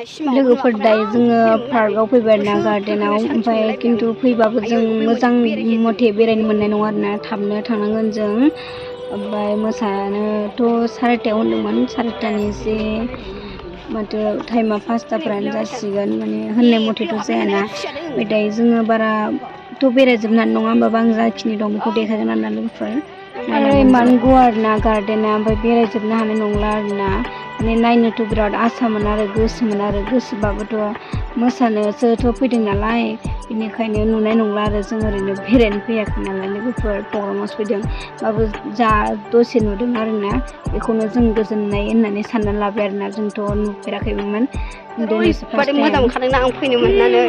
लोगोफोर दायो जोङो पार्कआव फैबाय आरोना गार्डेनाव ओमफ्राय खिन्थु फैबाबो जों मोजां मथे बेरायनो मोननाय नङा आरोना थाबनो थांनांगोन जों ओमफ्राय मोसानोथ' 11:30 होनदोंमोन 11:30 एसे माथो टाइमा 5टाफोरानो जासिगोन माने होननाय मथेथ' जायाना ओमफ्राय दायो जोङो बाराथ' बेरायजोबनानै नङा होमबाबो आं जाखिनि दं बेखौ देखायगोन आरोना लोगोफोर इमान गुवार ना गार्डेना ओमफ्राय बेरायजोबनो हानाय नंला आरोना माने नायनोथ' बिराद आसामोन आरो गोसोबाबोथ' मोसानोसोथ' फैदों नालाय बेनिखायनो नुनाय नंला आरो जों ओरैनो बेरायनो फैयाखै नालाय लोगोफोर प्रग्रामावसो फैदों होमबाबो जा दसे नुदों आरोना बेखौनो जों गोजोननाय होननानै साननानै लाबाय आरोना जोंथ' नुफेराखैमोन ओरैबादि मोजां मोनखादोंना आं फैनो मोननानै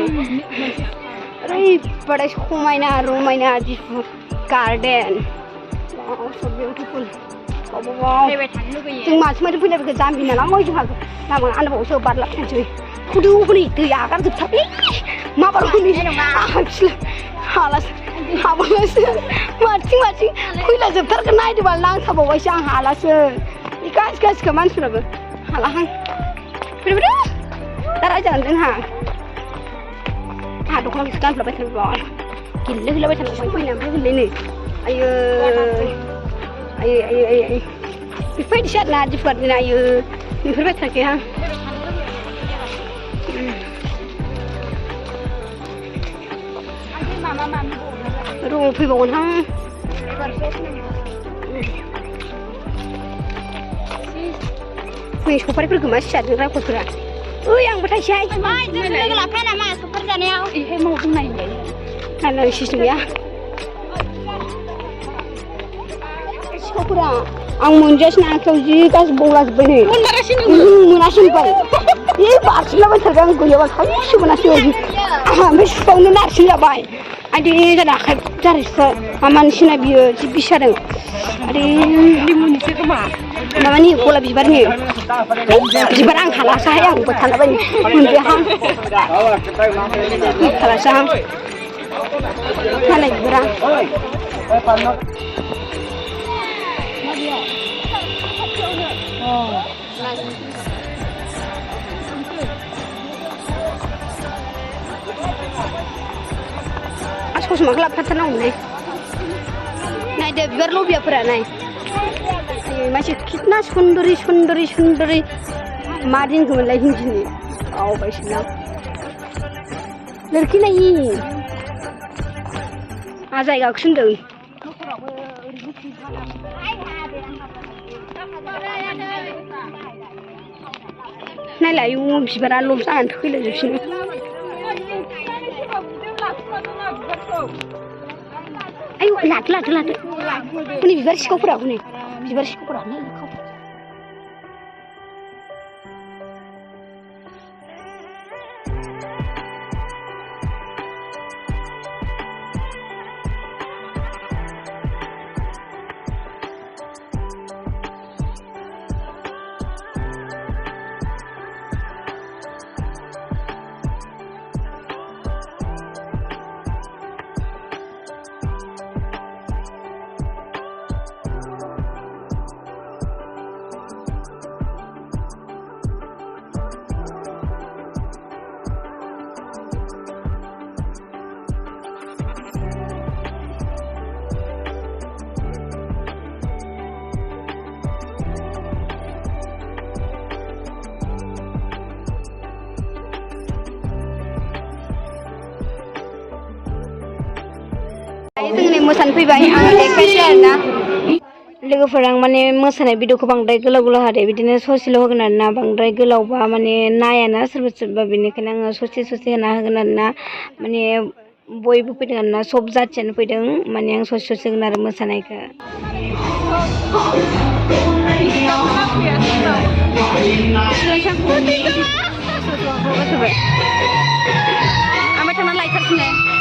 ओरैबादि समायना रमायना दिसपुर गार्डेन so beautiful जों मानसि माथो फैनायफोरखौ जाम्बि नालाय जोंहा लामा आन्दाबावसो बारलाबफिनसै खुदु हनै दैया आगारजोबथारलै माबारनि हालासो माथिं फैलाजोबथारगोन नायदोबाल नांथाबावबायसो आं हालासो बे गासिखौ मानसिफ्राबो हालाहां फैदो दा रायजागोन जोंहा आंहा दख'नाखौसो गानफ्लाबाय थाबाय गेलेहोलाबाय थानांगौ फैना ओमफ्राय होनलै आयै बेफोरबायदिसो आरोना दिफुआरना आयै नुफेरबाय थायाखै आं र' फैबावगोनहां नै सफारिफोरखौ मा सियारजों रायख'फोरा ओइ आंबो थाइसेहाय लोगो लाफाया नामा सफारि जानायाव इहाय मावदों नायनाय सिस्टेम गैया सिखावफोरा आं मोनजायासै आखायाव जि गाज्रि बंलाजोब्बाय नै मोनासै ओमफ्राय बे बारसिनलाबायथारबाय आं गैयाबा थाइसे मोनासै ओमफ्राय सुखावनो नारसिन जाबाय आदै जादों आखाइ जारिस्रा मामानिसिना बियो जि बिस जादों आदै लिमुनिसो खोमा माबानि गलाब बिबारनि बिबार आं हालासाहाय आंबो थालाबायनो मोनजायाहां हालासाहां नालाय बिबारा ससमाखौ लाबोथारनांगौमोनहाय नायदो बिबार लबियाफोरा नाय मानसि खितना सुन्दरि मा दिनखौमोनलाय हिन्दिनि बावबायसोलां लोरखि नायि मा जायगाखौसो होनदों नायलाय आयु बिबारा लब जानानै थैलाजोबसिनो आयु लादो हनै बिबार सिखावफोरा हनै बिबार सिखावफोरा जोंनि मोसानो फैबाय आं देखायसै आरोना लोगोफोर आं माने मोसानाय भिडिअखौ बांद्राय गोलाव हादे बिदिनो ससेल' होगोन आरोना बांद्राय गोलावबा माने नायाना सोरबा बेनिखायनो आङो ससे होना होगोन आरोना माने बयबो फैदों आरोना सब जाथियानो फैदों माने आं ससे होगोन आरो मोसानायखौ आंबो थांना लायथारसै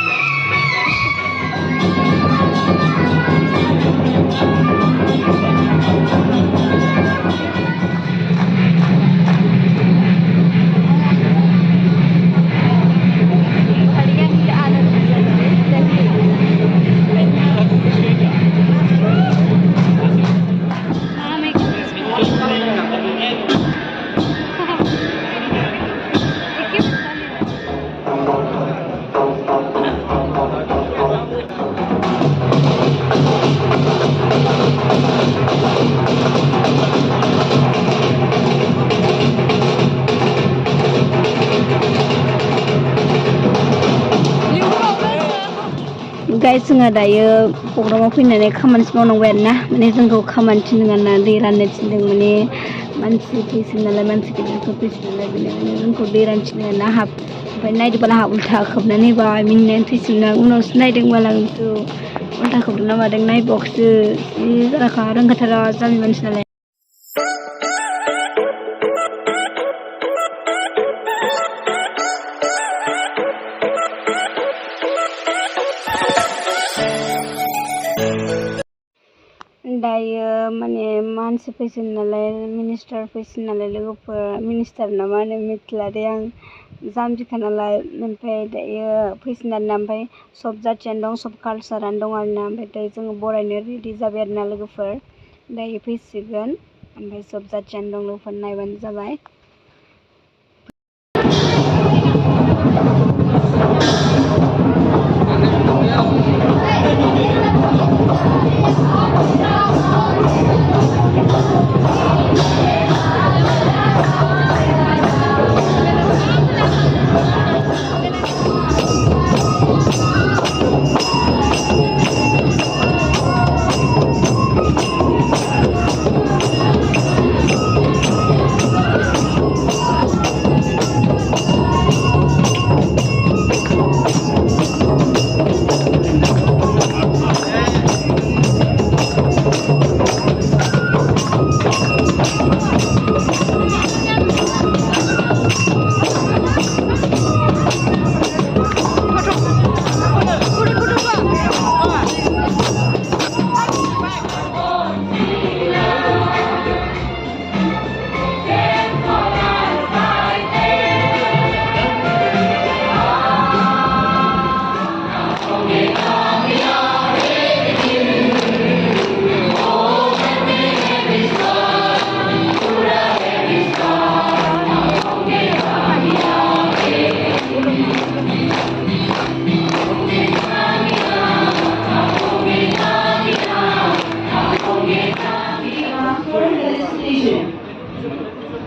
ओमफ्राय जोंहा दायो प्रग्रामाव फैनानै खामानि मावनांबाय आरोना माने जोंखौ खामानि थिनदों आरोना दै राननो थिनदों माने मानसि फैसिगोन नालाय मानसि गिदिरफोर फैसिगोन नालाय बेनिखायनो जोंखौ दै राननो थिनदों आरोना ओमफ्राय नायदोंबाला आंहा उल्था खोबनानै होबाय मिनिनानै थैसिगोन आं उनावसो नायदोंबाला आंखौ उल्था खोबदोंना मादों नायबावसो जि जाराखा रोंखाथारा जामबि मानसि नालाय दायो माने मानसि फैसिगोन नालाय मिनिस्टार फैसिगोन नालाय लोगोफोर मिनिस्टार ना मा होनो मिथिला दे आं जाम्बिखा नालाय ओमफ्राय दायो फैसिगोन आरोना ओमफ्राय सब जाथियानो दं सब कालसारानो दं आरोना ओमफ्राय दायो जोङो बरायनो रेडि जाबाय आरोना लोगोफोर दायो फैसिगोन ओमफ्राय सब जाथियानो दं लोगोफोर नायबानो जाबाय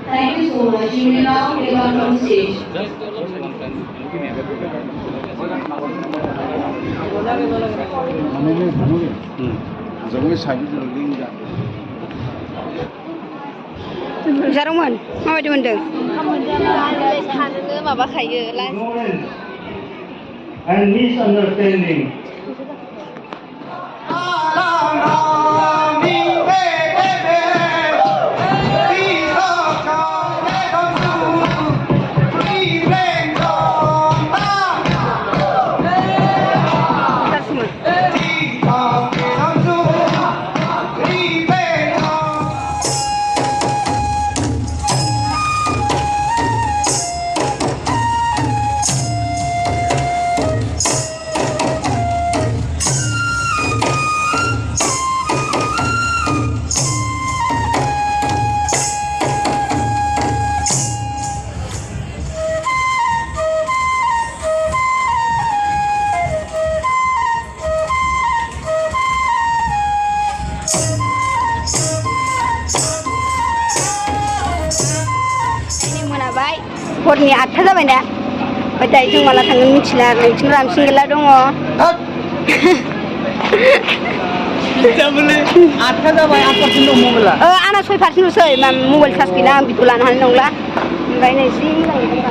Thank you so much. You may now take on from stage. जारौमोन माबायदि मोनदों? थानोनो माबाखायो and misunderstanding. हरनि 8था जाबाय ना ओमफ्राय दायो जों माला थांगोन मिथिला नोंथिं रामसिं गैला दङ Boleh 8 जाबाय 8% दं मबाइला आंना 6%ल'सै मबाइल चार्ज गैला आं बिखौ लानो हानाय नंला ओमफ्राय नै जि मोजां मोनदों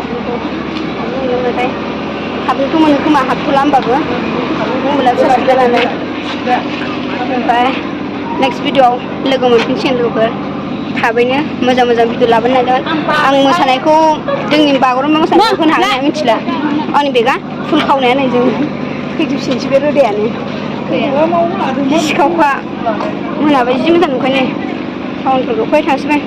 हाबनोथ' मोनो खोमा हाबथ'ला होमबाबो मबाइला चार्ज गैला नालाय ओमफ्राय नेक्स्ट भिडिअ'आव लोगो मोनफिनसिगोन लोगोफोर थाबैनो मोजां मोजां भिडिअ लाबोनो नाजागोन आं मोसानायखौ जोंनि बागुरुम्बा मोसानायखौ होनो हागोन ना मिथिला आंनि बेगा फुल खावनायानो जों फैजोबसिनसै बे रोदायानो सिखावखा मोनाबाय जि मोजां नुखायो टाउनफोरखौ फै थांसैबाय